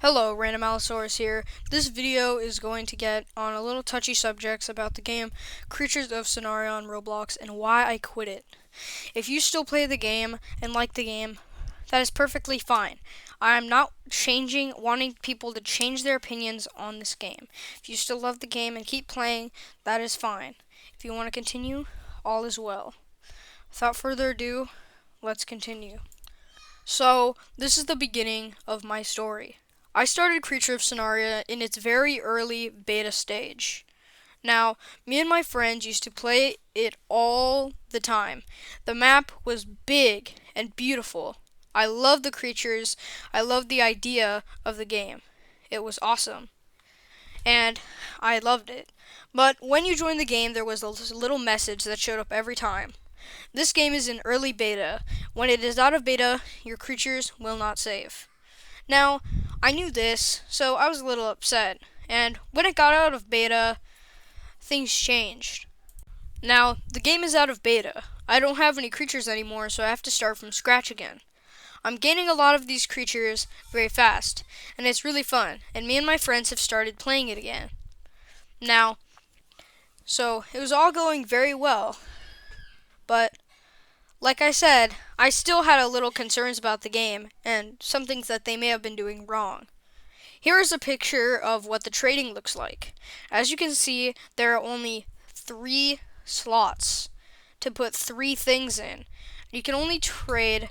Hello, Random Allosaurus here. This video is going to get on a little touchy subjects about the game Creatures of Sonaria on Roblox and why I quit it. If you still play the game and like the game, that is perfectly fine. I am not wanting people to change their opinions on this game. If you still love the game and keep playing, that is fine. If you want to continue, all is well. Without further ado, let's continue. So, this is the beginning of my story. I started Creature of Sonaria in its very early beta stage. Now, me and my friends used to play it all the time. The map was big and beautiful. I loved the creatures. I loved the idea of the game. It was awesome. And I loved it. But when you joined the game, there was a little message that showed up every time. This game is in early beta. When it is out of beta, your creatures will not save. Now, I knew this, so I was a little upset, and when it got out of beta, things changed. Now, the game is out of beta. I don't have any creatures anymore, so I have to start from scratch again. I'm gaining a lot of these creatures very fast, and it's really fun, and me and my friends have started playing it again. Now, so it was all going very well, but like I said, I still had a little concerns about the game and some things that they may have been doing wrong. Here is a picture of what the trading looks like. As you can see, there are only 3 slots to put 3 things in. You can only trade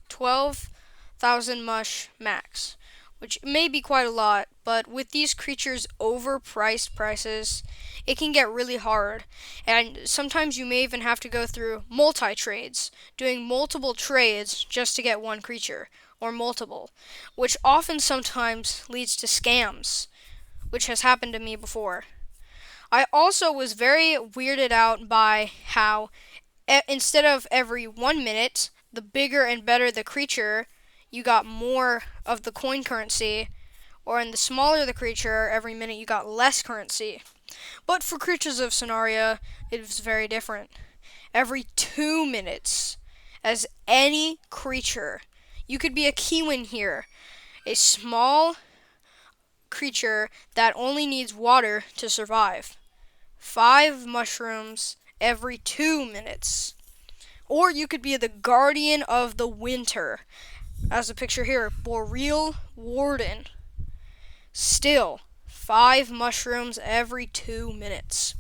12,000 mush max, which may be quite a lot, but with these creatures' overpriced prices, it can get really hard, and sometimes you may even have to go through multi-trades, doing multiple trades just to get one creature, or multiple, which often sometimes leads to scams, which has happened to me before. I also was very weirded out by how instead of every 1 minute, the bigger and better the creature, you got more of the coin currency, or in the smaller the creature, every minute you got less currency. But for Creatures of Sonaria, it was very different. Every 2 minutes, as any creature, you could be a Kiwin here, a small creature that only needs water to survive. 5 mushrooms every 2 minutes. Or you could be the Guardian of the Winter, as the picture here, Boreal Warden. Still, 5 mushrooms every 2 minutes.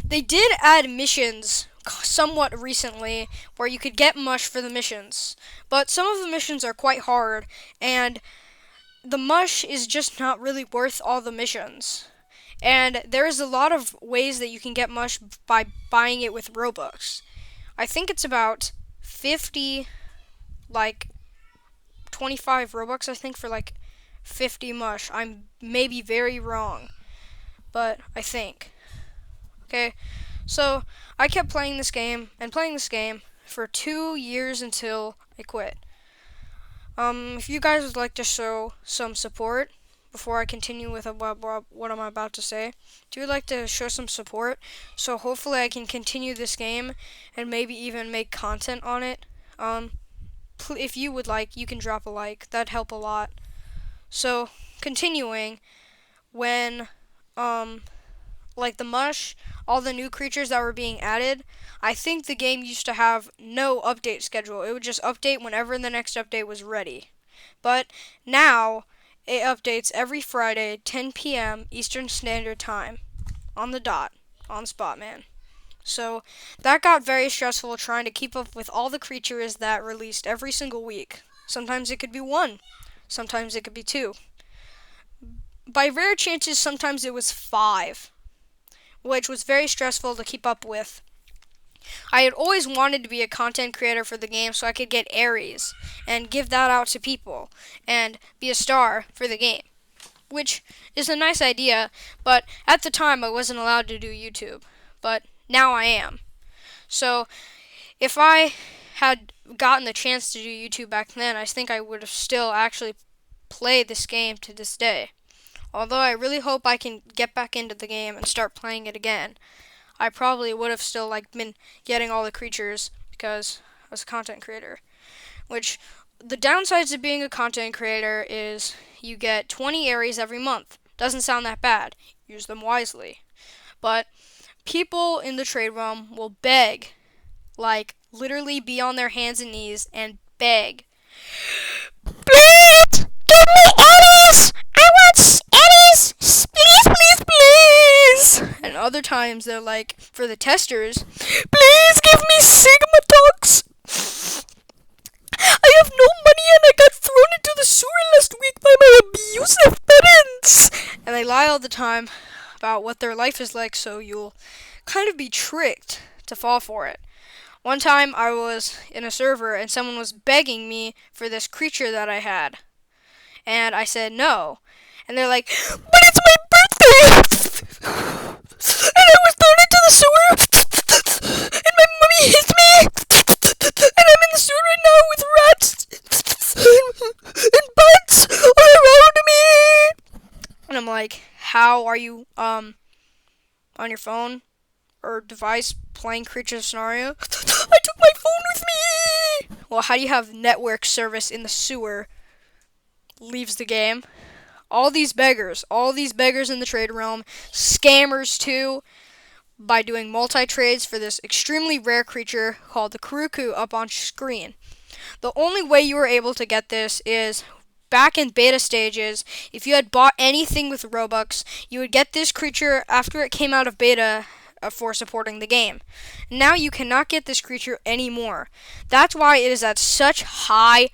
They did add missions somewhat recently where you could get mush for the missions, but some of the missions are quite hard, and the mush is just not really worth all the missions. And there's a lot of ways that you can get mush by buying it with Robux. I think it's about 50, 25 Robux, I think, for 50 mush. I may be very wrong, but I think. Okay, so I kept playing this game for 2 years until I quit. If you guys would like to show some support before I continue with what I'm about to say, do you like to show some support so hopefully I can continue this game and maybe even make content on it? If you would like, you can drop a like. That'd help a lot. So, continuing, when, the mush, all the new creatures that were being added, I think the game used to have no update schedule. It would just update whenever the next update was ready. But now, it updates every Friday, 10 p.m. Eastern Standard Time, on the dot, on spot, man. So, that got very stressful trying to keep up with all the creatures that released every single week. Sometimes it could be 1. Sometimes it could be 2. By rare chances, sometimes it was 5, which was very stressful to keep up with. I had always wanted to be a content creator for the game so I could get Aries and give that out to people and be a star for the game, which is a nice idea, but at the time I wasn't allowed to do YouTube, but now I am. So if I had gotten the chance to do YouTube back then, I think I would have still actually played this game to this day. Although I really hope I can get back into the game and start playing it again. I probably would have still been getting all the creatures because I was a content creator. Which the downsides of being a content creator is you get 20 Aries every month. Doesn't sound that bad. Use them wisely. But people in the trade realm will beg, like literally be on their hands and knees and beg. Please, give me Eddies! I want Eddies! Please, please, please! And other times they're like, for the testers, please give me Sigma Talks! I have no money and I got thrown into the sewer last week by my abusive parents! And they lie all the time about what their life is like, so you'll kind of be tricked to fall for it. One time I was in a server and someone was begging me for this creature that I had. And I said no. And they're like, but it's my birthday! And I was thrown into the sewer! And my mommy hit me! And I'm in the sewer right now with rats! And bugs all around me! And I'm like, how are you, on your phone or device playing Creatures of Sonaria? I took my phone with me! Well, how do you have network service in the sewer? Leaves the game. All these beggars in the trade realm, scammers too, by doing multi-trades for this extremely rare creature called the Kuruku up on screen. The only way you were able to get this is back in beta stages. If you had bought anything with Robux, you would get this creature after it came out of beta for supporting the game. Now you cannot get this creature anymore. That's why it is at such high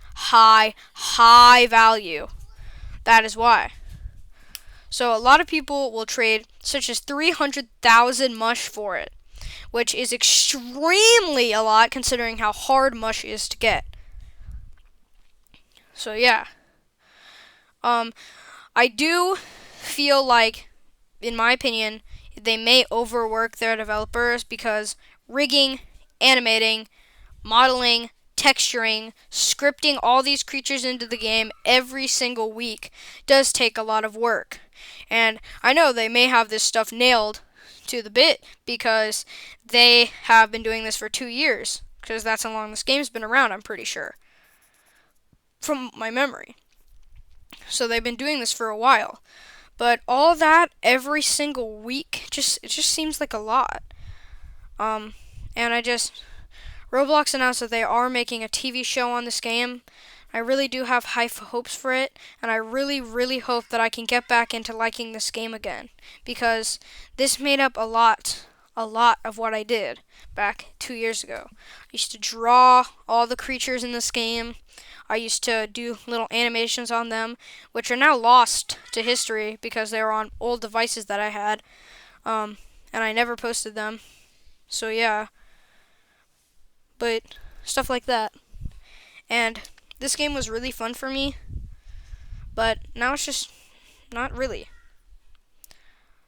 value. That is why. So a lot of people will trade such as 300,000 mush for it, which is extremely a lot considering how hard mush is to get. So yeah. I do feel like, in my opinion, they may overwork their developers because rigging, animating, modeling, texturing, scripting all these creatures into the game every single week does take a lot of work. And I know they may have this stuff nailed to the bit because they have been doing this for 2 years, because that's how long this game's been around, I'm pretty sure, from my memory. So they've been doing this for a while. But all that every single week, it just seems like a lot. And Roblox announced that they are making a TV show on this game. I really do have high hopes for it, and I really hope that I can get back into liking this game again, because this made up a lot of what I did back 2 years ago. I used to draw all the creatures in this game. I used to do little animations on them, which are now lost to history because they were on old devices that I had, and I never posted them. So yeah, but stuff like that. And this game was really fun for me, but now it's just not really.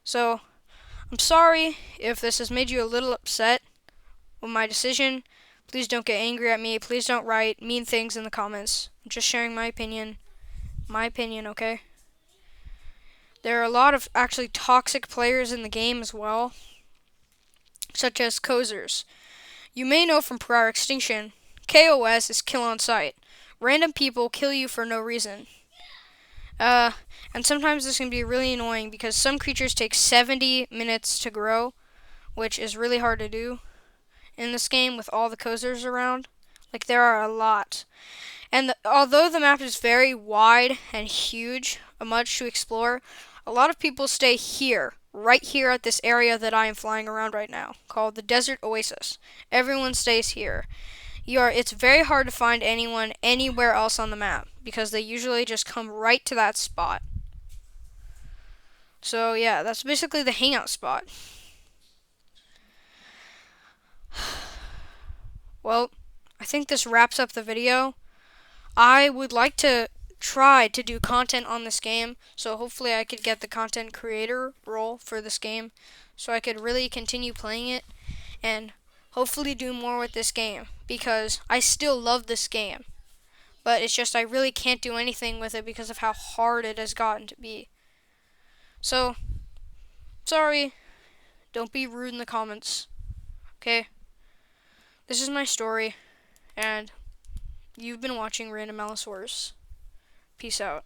So I'm sorry if this has made you a little upset with my decision. Please don't get angry at me. Please don't write mean things in the comments. I'm just sharing my opinion. My opinion, okay? There are a lot of actually toxic players in the game as well, such as Kozers. You may know from Prior Extinction, KOS is kill on sight. Random people kill you for no reason. And sometimes this can be really annoying because some creatures take 70 minutes to grow, which is really hard to do in this game with all the Kozers around. Like, there are a lot. And although the map is very wide and huge, much to explore, a lot of people stay here, right here at this area that I am flying around right now, called the Desert Oasis. Everyone stays here. It's very hard to find anyone anywhere else on the map, because they usually just come right to that spot. So yeah, that's basically the hangout spot. Well, I think this wraps up the video. I would like to try to do content on this game, so hopefully I could get the content creator role for this game, so I could really continue playing it, and hopefully do more with this game, because I still love this game. But it's just I really can't do anything with it because of how hard it has gotten to be. So, sorry. Don't be rude in the comments. Okay? This is my story, and you've been watching Random Allosaurus. Peace out.